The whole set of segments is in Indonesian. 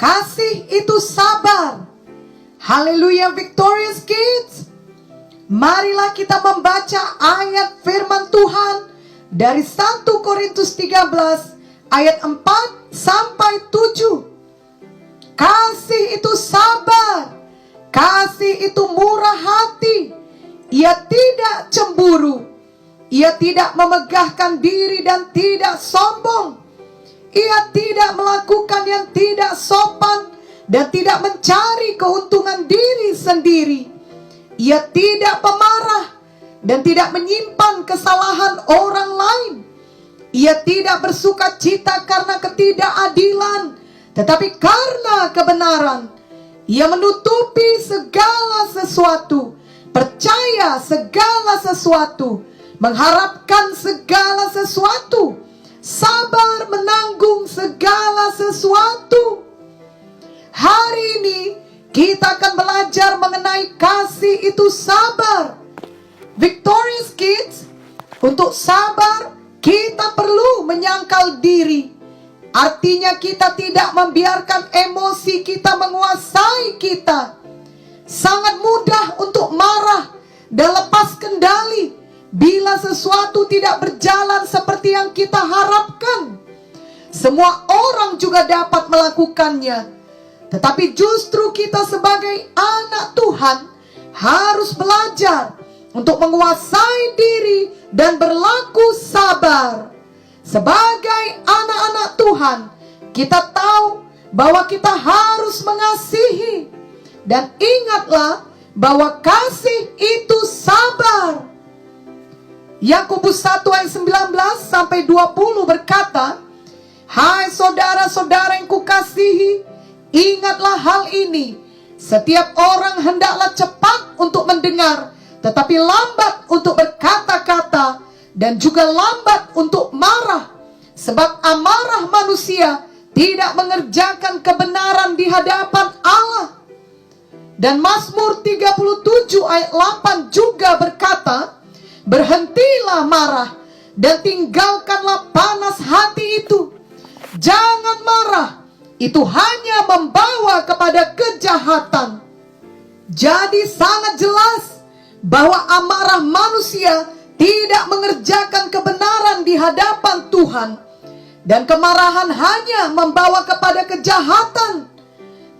Kasih itu sabar. Haleluya, Victorious Kids. Marilah kita membaca ayat firman Tuhan dari 1 Korintus 13 ayat 4 sampai 7. Kasih itu sabar. Kasih itu murah hati. Ia tidak cemburu. Ia tidak memegahkan diri dan tidak sombong. Ia tidak melakukan yang tidak sopan dan tidak mencari keuntungan diri sendiri. Ia tidak pemarah dan tidak menyimpan kesalahan orang lain. Ia tidak bersuka cita karena ketidakadilan, tetapi karena kebenaran. Ia menutupi segala sesuatu, percaya segala sesuatu, mengharapkan segala sesuatu, sabar menanggung segala sesuatu. Hari ini kita akan belajar mengenai kasih itu sabar. Victorious Kids, untuk sabar kita perlu menyangkal diri. Artinya kita tidak membiarkan emosi kita menguasai kita. Sangat mudah untuk marah dan lepas kendali bila sesuatu tidak berjalan seperti yang kita harapkan. Semua orang juga dapat melakukannya. Tetapi justru kita sebagai anak Tuhan harus belajar untuk menguasai diri dan berlaku sabar. Sebagai anak-anak Tuhan, kita tahu bahwa kita harus mengasihi. Dan ingatlah bahwa kasih itu sabar. Yakobus 1 ayat 19 sampai 20 berkata, "Hai saudara-saudara yang kukasihi, ingatlah hal ini. Setiap orang hendaklah cepat untuk mendengar, tetapi lambat untuk berkata-kata, dan juga lambat untuk marah. Sebab amarah manusia tidak mengerjakan kebenaran di hadapan Allah." Dan Mazmur 37 ayat 8 juga berkata, "Berhentilah marah dan tinggalkanlah panas hati itu. Jangan marah, itu hanya membawa kepada kejahatan." Jadi sangat jelas bahwa amarah manusia tidak mengerjakan kebenaran di hadapan Tuhan. Dan kemarahan hanya membawa kepada kejahatan.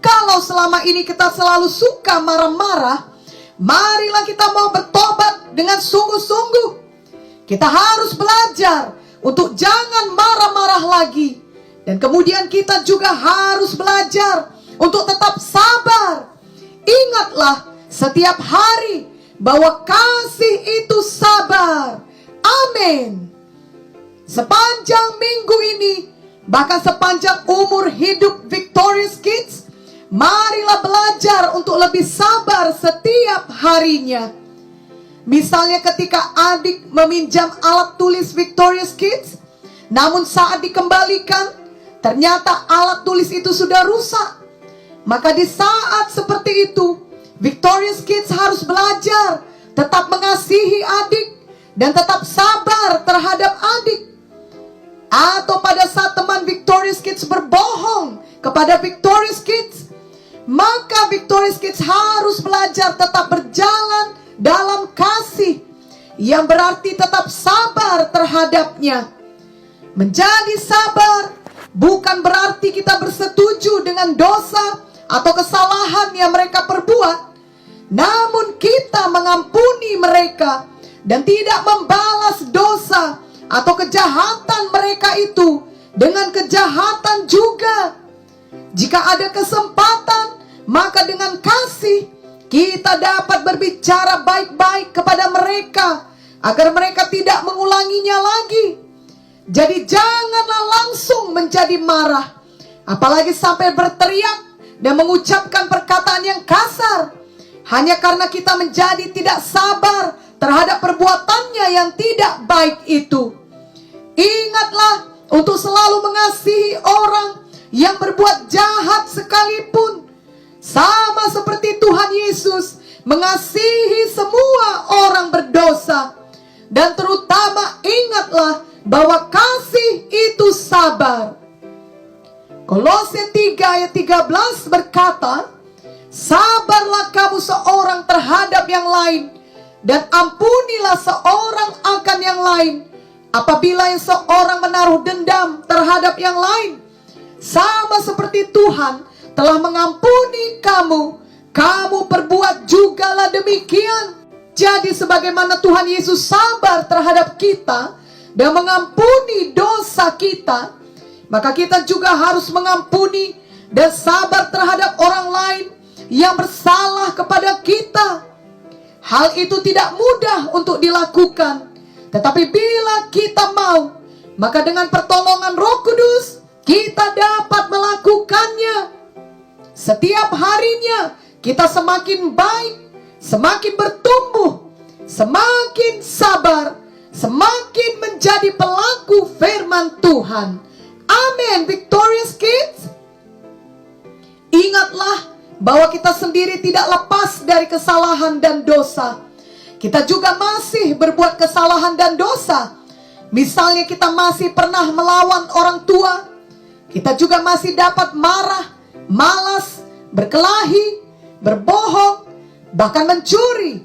Kalau selama ini kita selalu suka marah-marah, marilah kita mau bertobat dengan sungguh-sungguh. Kita harus belajar untuk jangan marah-marah lagi. Dan kemudian kita juga harus belajar untuk tetap sabar. Ingatlah setiap hari bahwa kasih itu sabar. Amin. Sepanjang minggu ini, bahkan sepanjang umur hidup Victorious Kids, marilah belajar untuk lebih sabar setiap harinya. Misalnya ketika adik meminjam alat tulis Victorious Kids, namun saat dikembalikan, ternyata alat tulis itu sudah rusak. Maka di saat seperti itu, Victorious Kids harus belajar tetap mengasihi adik dan tetap sabar terhadap adik. Atau pada saat teman Victorious Kids berbohong kepada Victorious Kids, maka Victorious Kids harus belajar tetap berjalan dalam kasih, yang berarti tetap sabar terhadapnya. Menjadi sabar bukan berarti kita bersetuju dengan dosa atau kesalahan yang mereka perbuat, namun kita mengampuni mereka dan tidak membalas dosa atau kejahatan mereka itu dengan kejahatan juga. Jika ada kesempatan, maka dengan kasih kita dapat berbicara baik-baik kepada mereka agar mereka tidak mengulanginya lagi. Jadi janganlah langsung menjadi marah, apalagi sampai berteriak dan mengucapkan perkataan yang kasar, hanya karena kita menjadi tidak sabar terhadap perbuatannya yang tidak baik itu. Ingatlah untuk selalu mengasihi orang yang berbuat jahat sekalipun, sama seperti Tuhan Yesus mengasihi semua orang berdosa. Dan terutama ingatlah bahwa kasih itu sabar. Kolose 3 ayat 13 berkata, sabarlah kamu seorang terhadap yang lain, dan ampunilah seorang akan yang lain. Apabila yang seorang menaruh dendam terhadap yang lain, sama seperti Tuhan telah mengampuni kamu, kamu perbuat jugalah demikian. Jadi sebagaimana Tuhan Yesus sabar terhadap kita dan mengampuni dosa kita, maka kita juga harus mengampuni dan sabar terhadap orang lain yang bersalah kepada kita. Hal itu tidak mudah untuk dilakukan, tetapi bila kita mau, maka dengan pertolongan Roh Kudus kita dapat melakukannya. Setiap harinya kita semakin baik, semakin bertumbuh, semakin sabar, semakin menjadi pelaku firman Tuhan. Amin. Victorious Kids, ingatlah bahwa kita sendiri tidak lepas dari kesalahan dan dosa. Kita juga masih berbuat kesalahan dan dosa. Misalnya kita masih pernah melawan orang tua. Kita juga masih dapat marah, malas, berkelahi, berbohong, bahkan mencuri.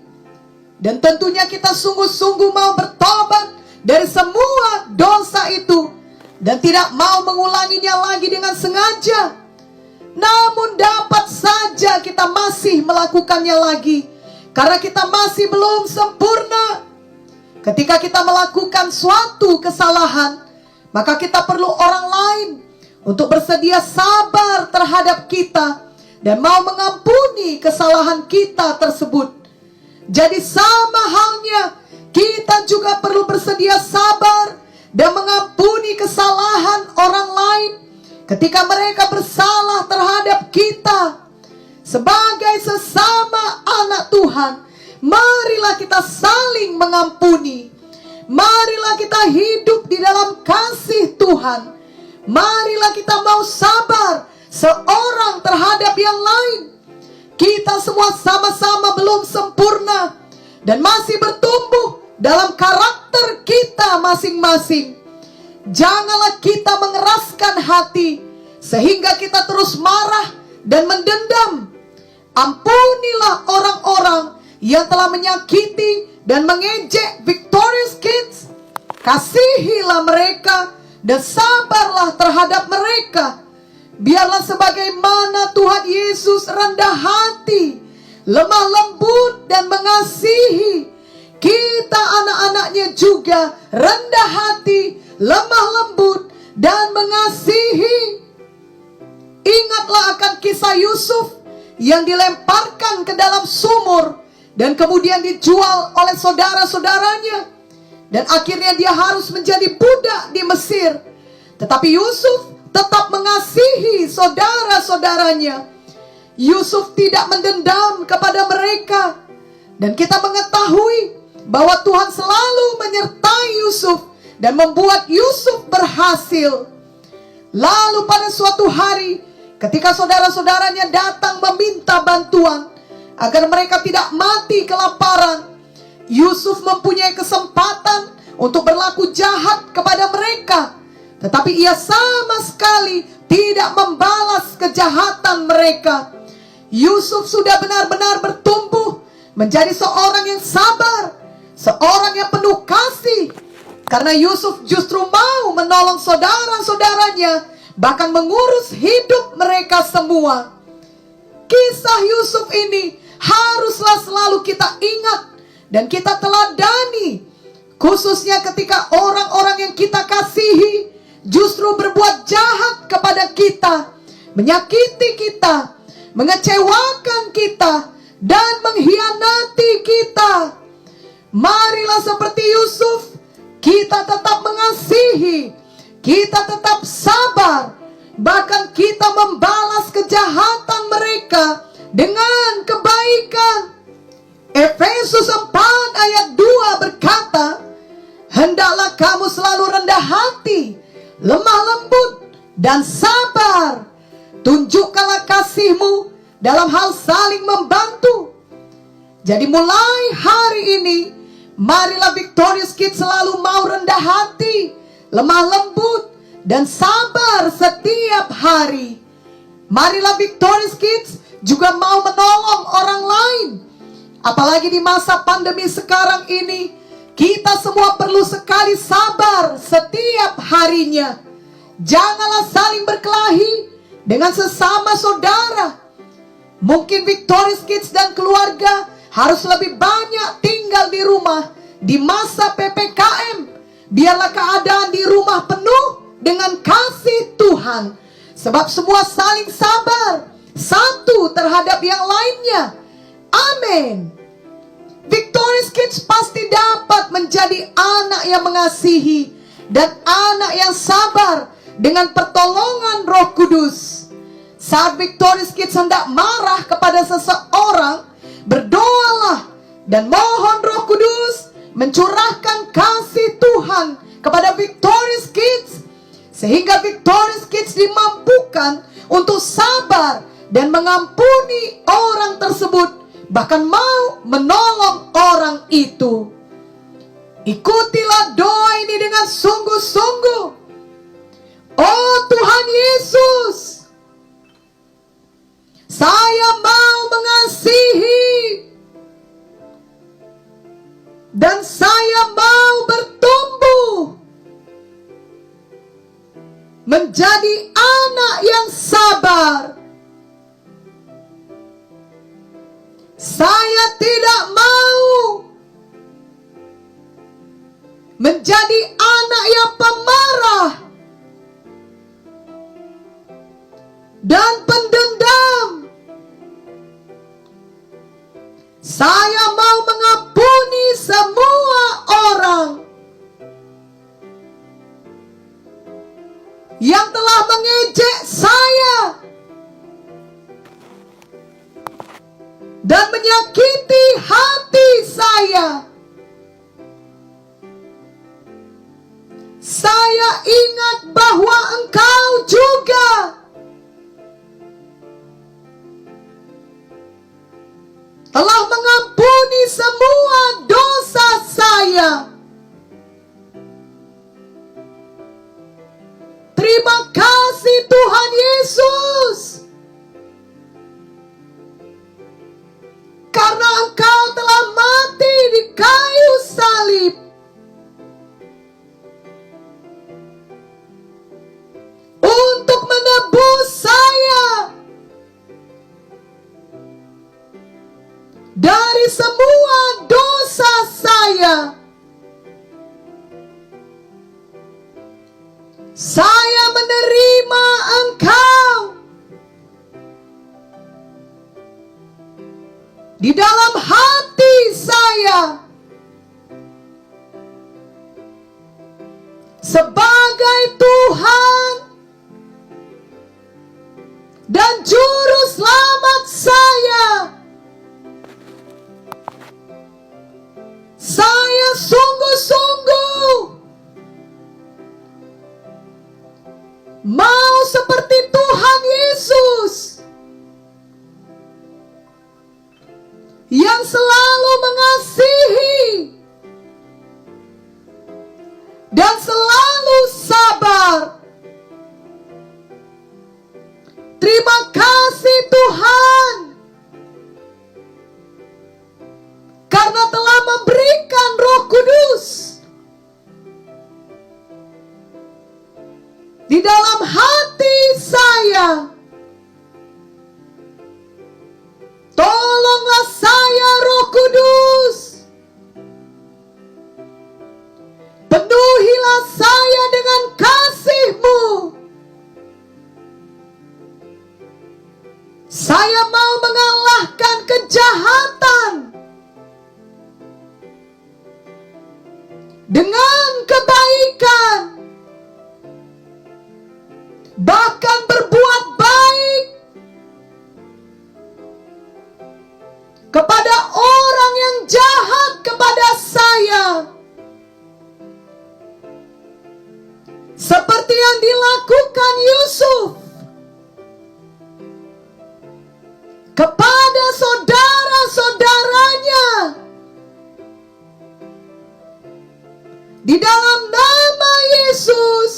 Dan tentunya kita sungguh-sungguh mau bertobat dari semua dosa itu dan tidak mau mengulanginya lagi dengan sengaja. Namun dapat saja kita masih melakukannya lagi, karena kita masih belum sempurna. Ketika kita melakukan suatu kesalahan, maka kita perlu orang lain untuk bersedia sabar terhadap kita dan mau mengampuni kesalahan kita tersebut. Jadi sama halnya, kita juga perlu bersedia sabar dan mengampuni kesalahan orang lain ketika mereka bersalah terhadap kita. Sebagai sesama anak Tuhan, marilah kita saling mengampuni. Marilah kita hidup di dalam kasih Tuhan. Marilah kita mau sabar seorang terhadap yang lain. Kita semua sama-sama belum sempurna dan masih bertumbuh dalam karakter kita masing-masing. Janganlah kita mengeraskan hati sehingga kita terus marah dan mendendam. Ampunilah orang-orang yang telah menyakiti dan mengejek Victorious Kids. Kasihilah mereka dan sabarlah terhadap mereka. Biarlah sebagaimana Tuhan Yesus rendah hati, lemah lembut dan mengasihi, kita anak-anaknya juga rendah hati, lemah lembut dan mengasihi. Ingatlah akan kisah Yusuf yang dilemparkan ke dalam sumur dan kemudian dijual oleh saudara-saudaranya, dan akhirnya dia harus menjadi budak di Mesir. Tetapi Yusuf tetap mengasihi saudara-saudaranya. Yusuf tidak mendendam kepada mereka, dan kita mengetahui bahwa Tuhan selalu menyertai Yusuf dan membuat Yusuf berhasil. Lalu pada suatu hari, ketika saudara-saudaranya datang meminta bantuan agar mereka tidak mati kelaparan, Yusuf mempunyai kesempatan untuk berlaku jahat kepada mereka. Tetapi ia sama sekali tidak membalas kejahatan mereka. Yusuf sudah benar-benar bertumbuh menjadi seorang yang sabar, seorang yang penuh kasih. Karena Yusuf justru mau menolong saudara-saudaranya, bahkan mengurus hidup mereka semua. Kisah Yusuf ini haruslah selalu kita ingat dan kita teladani, khususnya ketika orang-orang yang kita kasihi justru berbuat jahat kepada kita, menyakiti kita, mengecewakan kita, dan mengkhianati kita. Marilah seperti Yusuf, kita tetap mengasihi, kita tetap sabar, bahkan kita membalas kejahatan mereka dengan kebaikan. Efesus 4 ayat 2 berkata, hendaklah kamu selalu rendah hati, lemah lembut, dan sabar. Tunjukkanlah kasihmu dalam hal saling membantu. Jadi mulai hari ini, marilah Victorious Kids selalu mau rendah hati, lemah lembut, dan sabar setiap hari. Marilah Victorious Kids juga mau menolong orang lain. Apalagi di masa pandemi sekarang ini, kita semua perlu sekali sabar setiap harinya. Janganlah saling berkelahi dengan sesama saudara. Mungkin Victorious Kids dan keluarga harus lebih banyak tinggal di rumah di masa PPKM. Biarlah keadaan di rumah penuh dengan kasih Tuhan. Sebab semua saling sabar satu terhadap yang lainnya. Amin. Victorious Kids pasti dapat menjadi anak yang mengasihi dan anak yang sabar dengan pertolongan Roh Kudus. Saat Victorious Kids hendak marah kepada seseorang, berdoalah dan mohon Roh Kudus mencurahkan kasih Tuhan kepada Victorious Kids, sehingga Victorious Kids dimampukan untuk sabar dan mengampuni orang tersebut, bahkan mau menolong orang itu. Ikutilah doa ini dengan sungguh-sungguh. Oh Tuhan Yesus, saya mau mengasihi dan saya mau bertumbuh menjadi anak yang sabar. Saya tidak mau menjadi anak yang pemarah dan pendendam. Saya mau mengampuni semua orang yang telah mengejek saya dan menyakiti hati saya. Saya ingat bahwa Engkau juga telah mengampuni semua dosa saya. Terima kasih Tuhan Yesus, karena Engkau telah mati di kayu salib. Untuk menebus saya dari semua dosa saya. Saya menerima Engkau di dalam hati saya sebagai Tuhan dan Juru Selamat saya. Saya sungguh-sungguh mau seperti Tuhan Yesus yang selalu mengasihi dan selalu sabar. Terima kasih Tuhan, karena telah memberikan Roh Kudus di dalam hati saya. Tolonglah saya Roh Kudus, penuhilah saya dengan kasih-Mu. Saya mau mengalahkan kejahatan dengan kebaikan, bahkan berbuat baik kepada orang yang jahat kepada saya, seperti yang dilakukan Yusuf kepada saudara-saudaranya. Di dalam nama Yesus,